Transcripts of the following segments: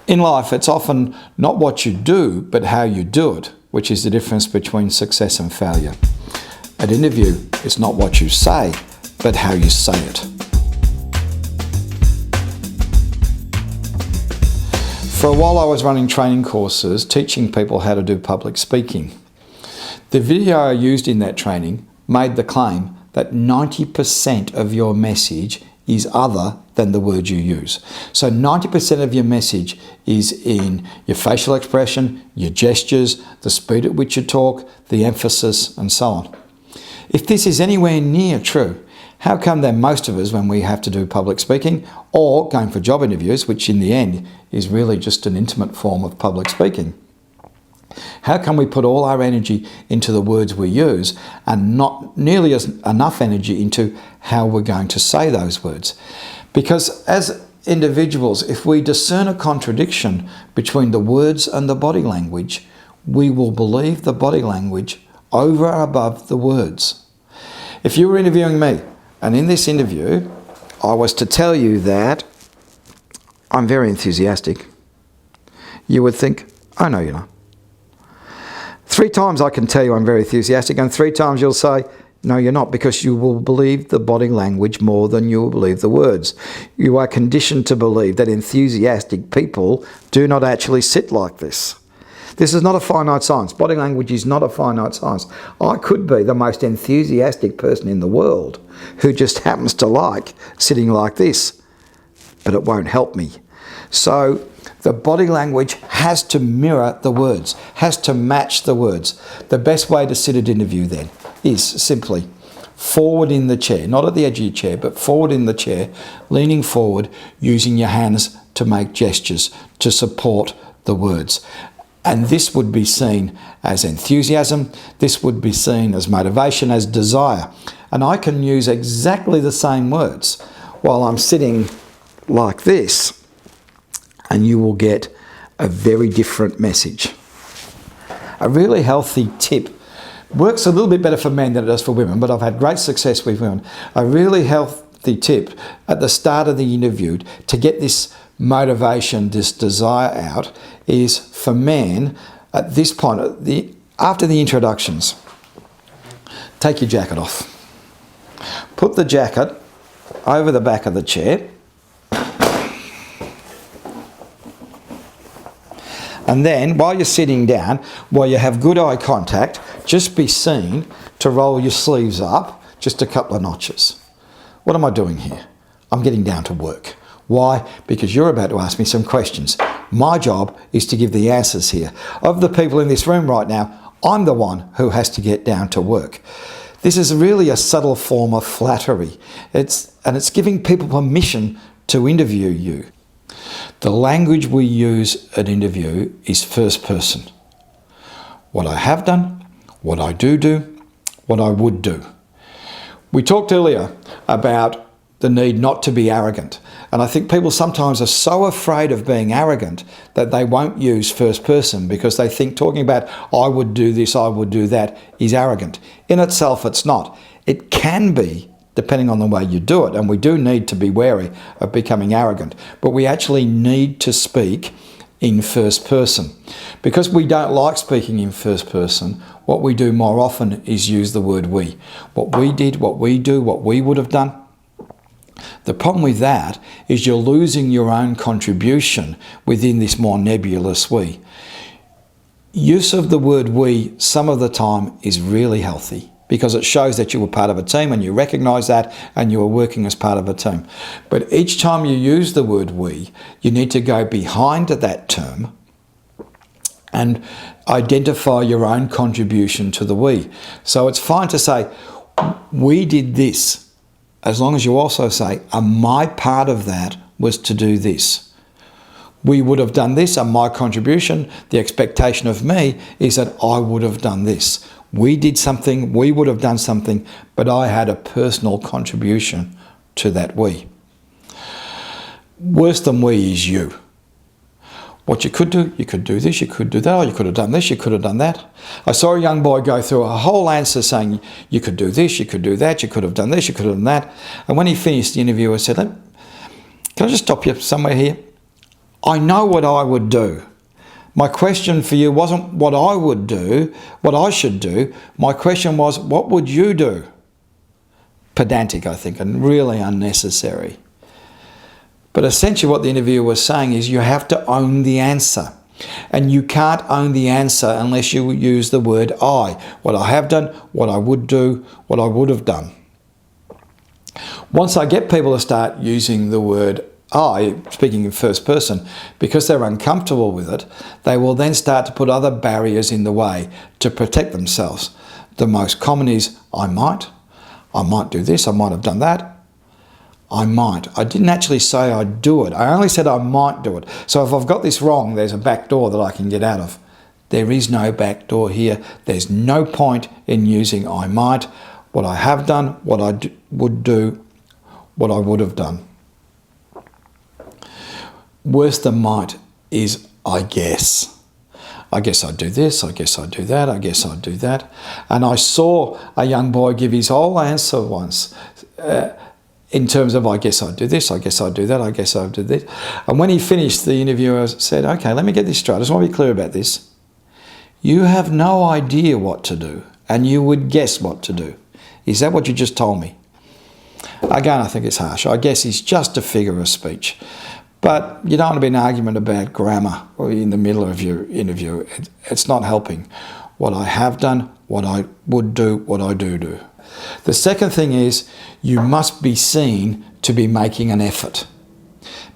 In life, it's often not what you do, but how you do it, which is the difference between success and failure. At interview, it's not what you say, but how you say it. For a while I was running training courses teaching people how to do public speaking. The video I used in that training made the claim that 90% of your message is other than the words you use. So 90% of your message is in your facial expression, your gestures, the speed at which you talk, the emphasis, and so on. If this is anywhere near true, how come then most of us, when we have to do public speaking or going for job interviews, which in the end is really just an intimate form of public speaking, how can we put all our energy into the words we use and not nearly enough energy into how we're going to say those words? Because as individuals, if we discern a contradiction between the words and the body language, we will believe the body language over and above the words. If you were interviewing me, and in this interview, I was to tell you that I'm very enthusiastic, you would think, oh no, you're not. 3 times I can tell you I'm very enthusiastic, and 3 times you'll say, no, you're not, because you will believe the body language more than you will believe the words. You are conditioned to believe that enthusiastic people do not actually sit like this. This is not a finite science. Body language is not a finite science. I could be the most enthusiastic person in the world who just happens to like sitting like this, but it won't help me. So the body language has to mirror the words, has to match the words. The best way to sit at interview then is simply forward in the chair, not at the edge of your chair, but forward in the chair, leaning forward, using your hands to make gestures to support the words. And this would be seen as enthusiasm, this would be seen as motivation, as desire. And I can use exactly the same words while I'm sitting like this, and you will get a very different message. A really healthy tip works a little bit better for men than it does for women, but I've had great success with women. A really healthy tip at the start of the interview to get this motivation, this desire out, is for men at this point, after the introductions, take your jacket off. Put the jacket over the back of the chair, and then while you're sitting down, while you have good eye contact, just be seen to roll your sleeves up just a couple of notches. What am I doing here? I'm getting down to work. Why? Because you're about to ask me some questions. My job is to give the answers here. Of the people in this room right now, I'm the one who has to get down to work. This is really a subtle form of flattery. It's giving people permission to interview you. The language we use at interview is first person. What I have done, what I do, what I would do. We talked earlier about the need not to be arrogant. And I think people sometimes are so afraid of being arrogant that they won't use first person because they think talking about I would do this, I would do that is arrogant. In itself, it's not. It can be, depending on the way you do it. And we do need to be wary of becoming arrogant. But we actually need to speak in first person. Because we don't like speaking in first person, what we do more often is use the word we. What we did, what we do, what we would have done. The problem with that is you're losing your own contribution within this more nebulous we. Use of the word we some of the time is really healthy because it shows that you were part of a team and you recognise that and you are working as part of a team. But each time you use the word we, you need to go behind that term and identify your own contribution to the we. So it's fine to say, we did this, as long as you also say, and my part of that was to do this. We would have done this, and my contribution, the expectation of me, is that I would have done this. We did something, we would have done something, but I had a personal contribution to that we. Worse than we is you. What you could do this, you could do that, or you could have done this, you could have done that. I saw a young boy go through a whole answer saying, you could do this, you could do that, you could have done this, you could have done that. And when he finished the interview, I said, can I just stop you somewhere here? I know what I would do. My question for you wasn't what I would do, what I should do. My question was, what would you do? Pedantic, I think, and really unnecessary. But essentially what the interviewer was saying is you have to own the answer. And you can't own the answer unless you use the word I. What I have done, what I would do, what I would have done. Once I get people to start using the word I, speaking in first person, because they're uncomfortable with it, they will then start to put other barriers in the way to protect themselves. The most common is I might do this, I might have done that. I might. I didn't actually say I'd do it. I only said I might do it. So if I've got this wrong, there's a back door that I can get out of. There is no back door here. There's no point in using I might. What I have done, what I would do, what I would have done. Worse than might is I guess. I guess I'd do this, I guess I'd do that, I guess I'd do that. And I saw a young boy give his whole answer once. In terms of, I guess I'd do this, I guess I'd do that, I guess I'd do this. And when he finished, the interviewer said, okay, let me get this straight. I just want to be clear about this. You have no idea what to do, and you would guess what to do. Is that what you just told me? Again, I think it's harsh. I guess it's just a figure of speech. But you don't want to be in an argument about grammar or in the middle of your interview. It's not helping. What I have done, what I would do, what I do. The second thing is you must be seen to be making an effort.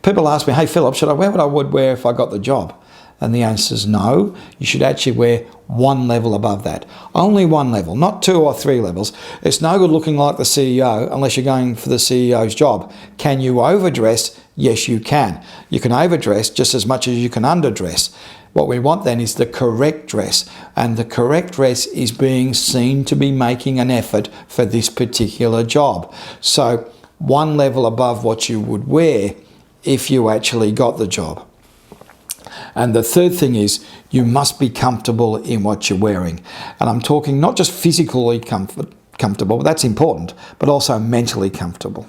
People ask me, hey Philip, should I wear what I would wear if I got the job? And the answer is no. You should actually wear one level above that. Only one level, not 2 or 3 levels. It's no good looking like the CEO unless you're going for the CEO's job. Can you overdress? Yes, you can. You can overdress just as much as you can underdress. What we want then is the correct dress, and the correct dress is being seen to be making an effort for this particular job. So one level above what you would wear if you actually got the job. And the third thing is you must be comfortable in what you're wearing. And I'm talking not just physically comfortable, but that's important, but also mentally comfortable.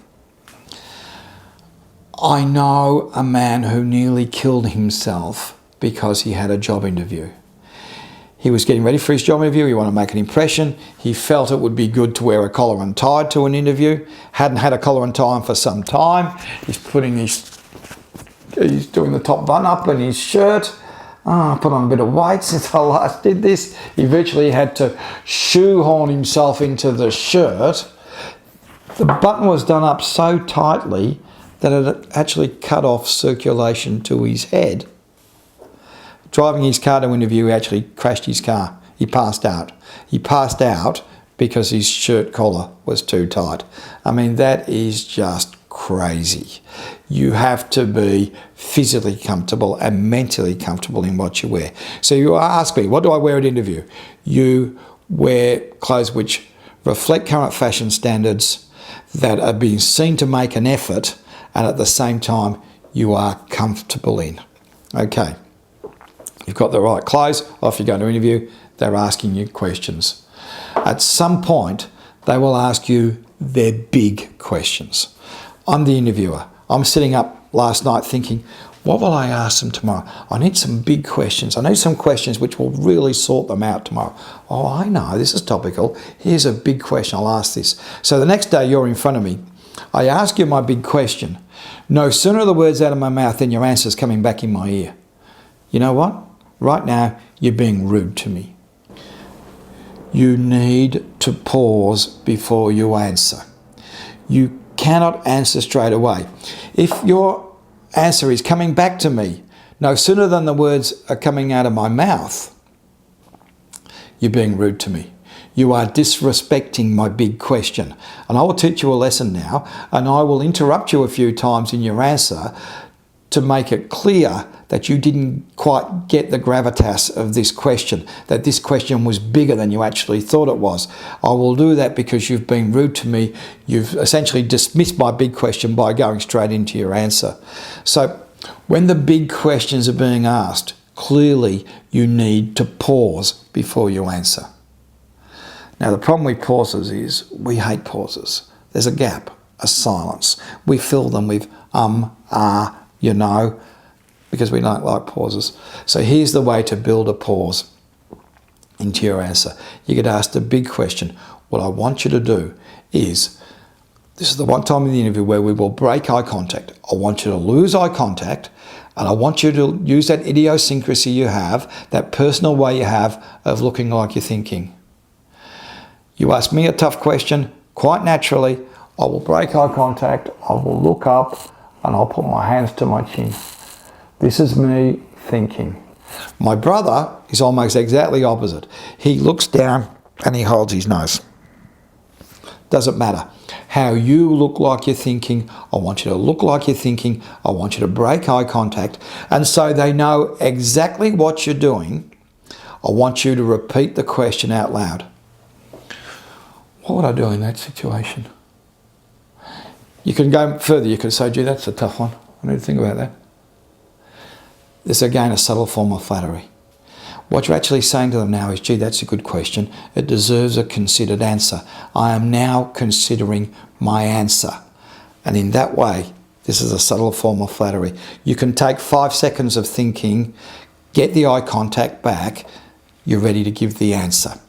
I know a man who nearly killed himself because he had a job interview. He was getting ready for his job interview. He wanted to make an impression. He felt it would be good to wear a collar and tie to an interview. Hadn't had a collar and tie on for some time. He's doing the top button up in his shirt. Put on a bit of weight since I last did this. He virtually had to shoehorn himself into the shirt. The button was done up so tightly that it actually cut off circulation to his head. Driving his car to interview, he actually crashed his car. He passed out. He passed out because his shirt collar was too tight. I mean, that is just crazy. You have to be physically comfortable and mentally comfortable in what you wear. So you ask me, what do I wear at interview? You wear clothes which reflect current fashion standards, that are being seen to make an effort, and at the same time you are comfortable in. Okay. You've got the right clothes, off you go to interview, they're asking you questions. At some point, they will ask you their big questions. I'm the interviewer. I'm sitting up last night thinking, what will I ask them tomorrow? I need some big questions. I need some questions which will really sort them out tomorrow. Oh, I know, this is topical. Here's a big question, I'll ask this. So the next day you're in front of me. I ask you my big question. No sooner are the words out of my mouth than your answer's coming back in my ear. You know what? Right now, you're being rude to me. You need to pause before you answer. You cannot answer straight away. If your answer is coming back to me no sooner than the words are coming out of my mouth, you're being rude to me. You are disrespecting my big question. And I will teach you a lesson now, and I will interrupt you a few times in your answer to make it clear that you didn't quite get the gravitas of this question, that this question was bigger than you actually thought it was. I will do that because you've been rude to me. You've essentially dismissed my big question by going straight into your answer. So when the big questions are being asked, clearly you need to pause before you answer. Now the problem with pauses is we hate pauses. There's a gap, a silence. We fill them with you know. because we don't like pauses. So here's the way to build a pause into your answer. You get asked a big question. What I want you to do is, this is the one time in the interview where we will break eye contact. I want you to lose eye contact, and I want you to use that idiosyncrasy you have, that personal way you have of looking like you're thinking. You ask me a tough question, quite naturally, I will break eye contact, I will look up, and I'll put my hands to my chin. This is me thinking. My brother is almost exactly opposite. He looks down and he holds his nose. Doesn't matter. How you look like you're thinking, I want you to look like you're thinking, I want you to break eye contact, and so they know exactly what you're doing. I want you to repeat the question out loud. What would I do in that situation? You can go further. You could say, gee, that's a tough one. I need to think about that. This, again, a subtle form of flattery. What you're actually saying to them now is, gee, that's a good question. It deserves a considered answer. I am now considering my answer. And in that way, this is a subtle form of flattery. You can take 5 seconds of thinking, get the eye contact back, you're ready to give the answer.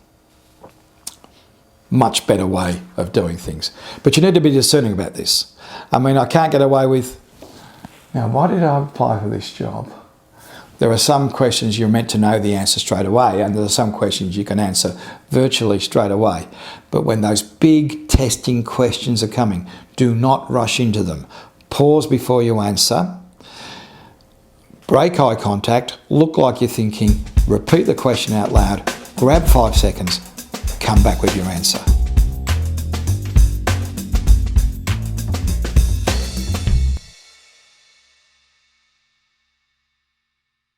Much better way of doing things. But you need to be discerning about this. I mean, I can't get away with, now, why did I apply for this job? There are some questions you're meant to know the answer straight away, and there are some questions you can answer virtually straight away. But when those big testing questions are coming, do not rush into them. Pause before you answer. Break eye contact, look like you're thinking, repeat the question out loud, grab 5 seconds, come back with your answer.